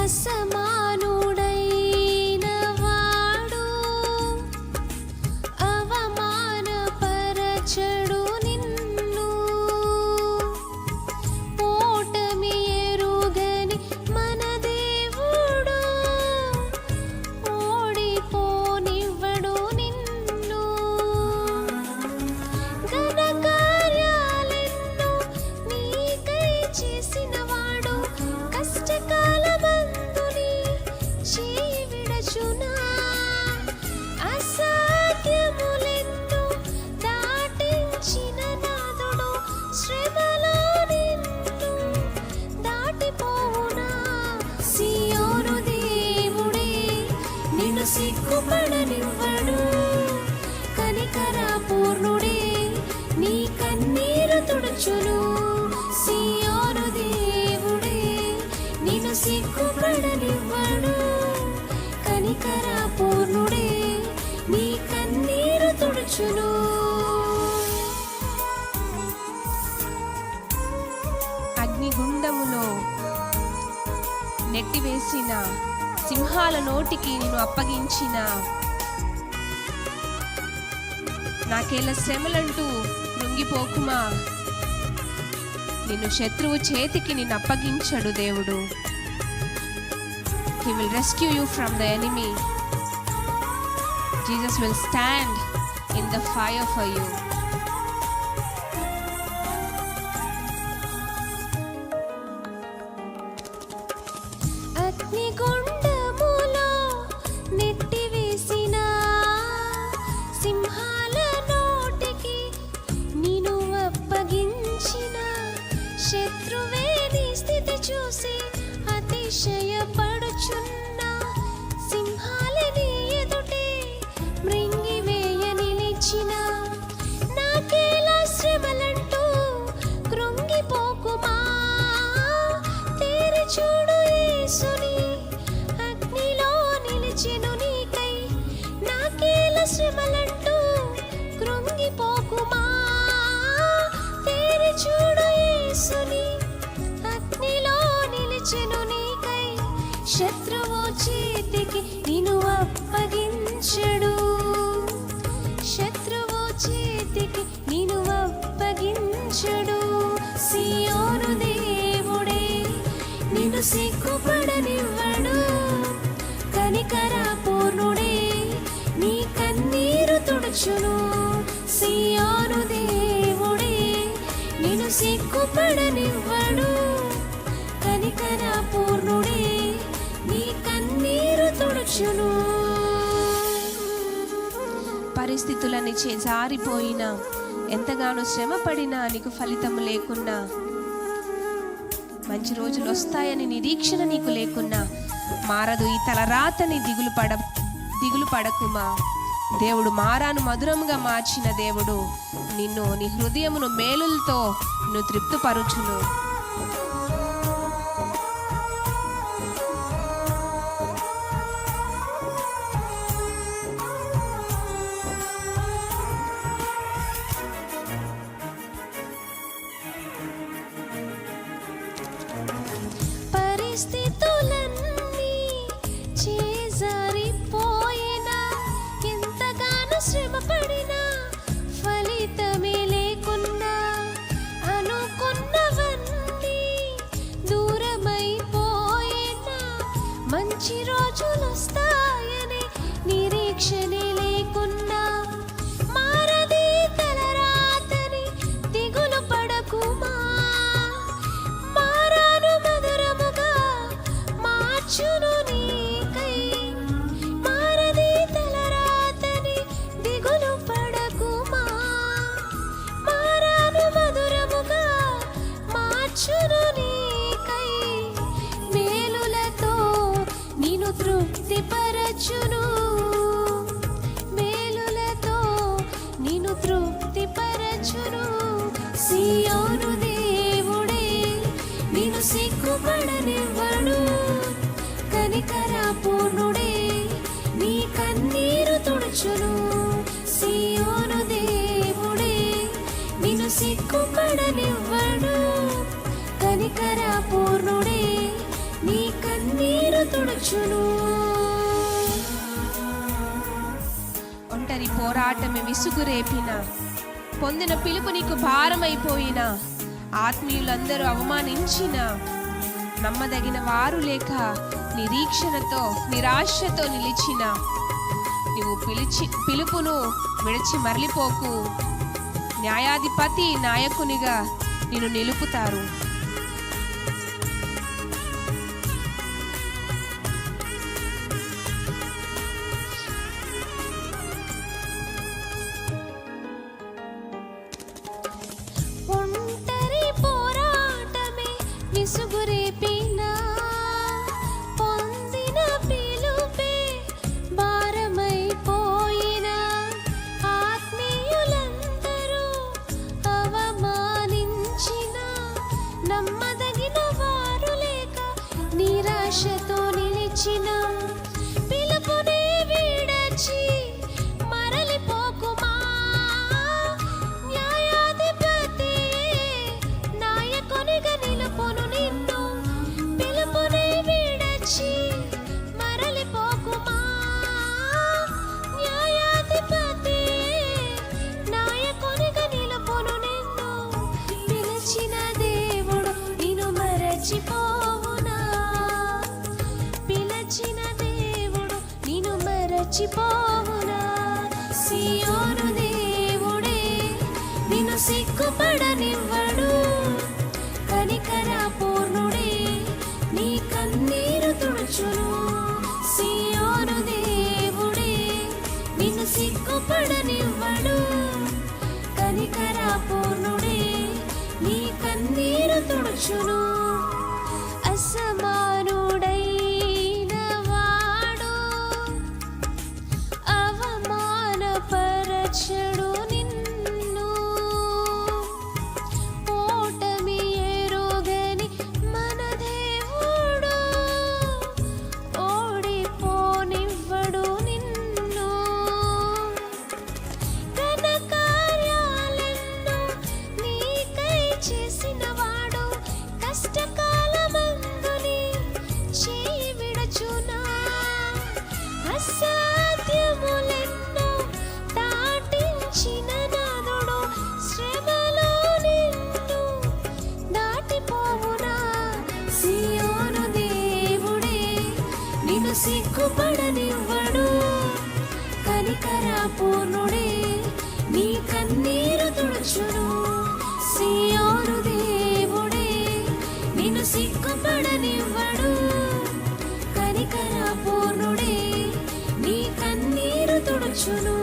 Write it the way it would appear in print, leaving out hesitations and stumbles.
అసమానుడైన వాడు అవమానపరచడు నిన్ను. ఓటమి ఎరుగని మన దేవుడు ఓడిపోనివ్వడు నిన్ను. ఘన కార్యాలెన్నో నీకై చేసిన వాడు కష్టకాలమందు నీ చేయి విడచునా. అసాధ్యములెన్నో దాటించిన నాథుడు శ్రమలో నిన్ను దాటిపోవునా. సియోను దేవుడే నిన్ను సిగ్గుపడనివ్వడు. కనికరపూర్ణుడే నీ కన్నీరు తుడుచును. సియోను దేవుడే నిన్ను సిగ్గుపడనివ్వడు. కనికరపూర్ణుడే నీ కన్నీరు తుడుచును. అగ్నిగుండములో నెట్టివేసిన సింహాల నోటికి నిన్ను అప్పగించిన, నాకేళ్ళ శ్రమలంటూ కృంగిపోకుమా. నిన్ను శత్రువు చేతికి నిన్ను అప్పగించడు దేవుడు. He will rescue you from the enemy. Jesus will stand in the fire for you. అగ్నిగుండములో నెట్టివేసిన సింహాల నోటికి నిన్ను అప్పగించిన, శత్రువే నీ స్థితి చూసి అతిశయపడుచున్న, సింహాలని ఎదుటే మృంగివేయ నిలిచిన, నాకేలా శ్రమలంటూ కృంగిపోకుమా. తేరి చూడు యేసుని అగ్నిలో నిలిచెను నీకై, నాకేలా శ్రమలంటూ కృంగిపోకుమా. తేరి చూడు యేసుని అగ్నిలో నిలిచెను నీకై, శత్రువు చేతికి నిన్ను అప్పగించడు. శత్రువు చేతికి నిన్ను అప్పగించడు. సియోను దేవుడే నిన్ను సిగ్గుపడనివ్వడు. కనికరపూర్ణుడే నీ కన్నీరు తుడుచును. సియోను దేవుడే నిన్ను సిగ్గుపడనివ్వడు. కనికరపూర్ణుడే నీ కన్నీరు తుడుచును. పరిస్థితులని జారిపోయినా, ఎంతగానో శ్రమపడినా నీకు ఫలితం లేకున్నా, మంచి రోజులు వస్తాయని నిరీక్షణ నీకు లేకున్నా, మారదు ఈ తలరాతని దిగులు పడకుమా. దేవుడు మారాను మధురముగా మార్చిన దేవుడు నిన్ను నీ హృదయమును మేలులతో నిన్ను తృప్తిపరుచును. పరిస్థితులన్నీ చేజారిపోయినా, ఎంతగానో శ్రమపడినా ఫలితమే లేకున్నా, అనుకున్నవన్నీ దూరమైపోయినా, మంచి రోజులు వస్తాయని నిరీక్షణే లేకున్నా, మారది తలరాతని దిగులు పడకుమా. మార్చును నీకై, మారది తలరాతని దిగులు పడకుమా. మారాను మధురముగా మార్చును నీకై, మేలులతో నిన్ను తృప్తిపరచును. మేలులతో నిన్ను తృప్తిపరచును. సియోను దేవుడే నిన్ను సిగ్గుపడనివ్వడు. కనికరపూర్ణుడే నీ కన్నీరు తుడుచును. సియోను దేవుడే నిన్ను సిగ్గుపడనివ్వడు. కనికరపూర్ణుడే నీ కన్నీరు తుడుచును. ఒంటరి పోరాటమే విసుగురేపిన, పొందిన పిలుపు నీకు భారమైపోయిన, ఆత్మీయులందరూ అవమానించిన, నమ్మదగిన వారు లేక నిరీక్షణతో నిరాశతో నిలిచిన, నువ్వు పిలుపును విడిచి మరలిపోకు. న్యాయాధిపతి నాయకునిగా నిన్ను నిలుపుతారు. ఒంటరి పోరాటమే విసుగురేపినా, పొందిన పిలుపే భారమైపోయినా, ఆత్మీయులందరూ అవమానించిన, నమ్మదగిన వారు లేక నిరాశతో నిలిచిన, పిలుపునే విడచి మరలిపోకుమా. న్యాయాధిపతి నాయకునిగా నిలుపును నిన్ను, పిలుపునే విడచి మరలిపోకుమా. న్యాయాధిపతి నాయకునిగా నిలుపును నిన్ను, పిలిచిన దేవుడు నిన్ను మరచిపోవునా. పిలిచిన దేవుడు నిన్ను మరచిపోవునా. సియోను దేవుడే నిన్ను సిగ్గుపడనివ్వడు, కనికర పూర్ణుడే నీ కన్నీరు తుడుచును. సియోను దేవుడే నిన్ను సిగ్గుపడనివ్వడు, కనికర పూర్ణుడే నీ కన్నీరు తుడుచును. అసమానుడైన వాడు అవమానపరచడు నిన్ను, ఓటమి ఎరుగని మన దేవుడు ఓడిపోనివ్వడు నిన్ను. ఘన కార్యాలెన్నో నీకై చేసినవాడు, కష్టకాలమందుని చేయి విడచునా. అసాధ్యములెన్నో దాటించిన నాదుడు, శ్రమలో నిన్ను దాటిపోవునా. సియోను దేవుడే నిన్ను సిగ్గుపడనివ్వడు, కనికర పూర్ణుడే నీ కన్నీరు తుడుచును. సియోను దేవుడే నిన్ను సిగ్గుపడనివ్వడు, కనికర పూర్ణుడే నీ కన్నీరు తుడుచును.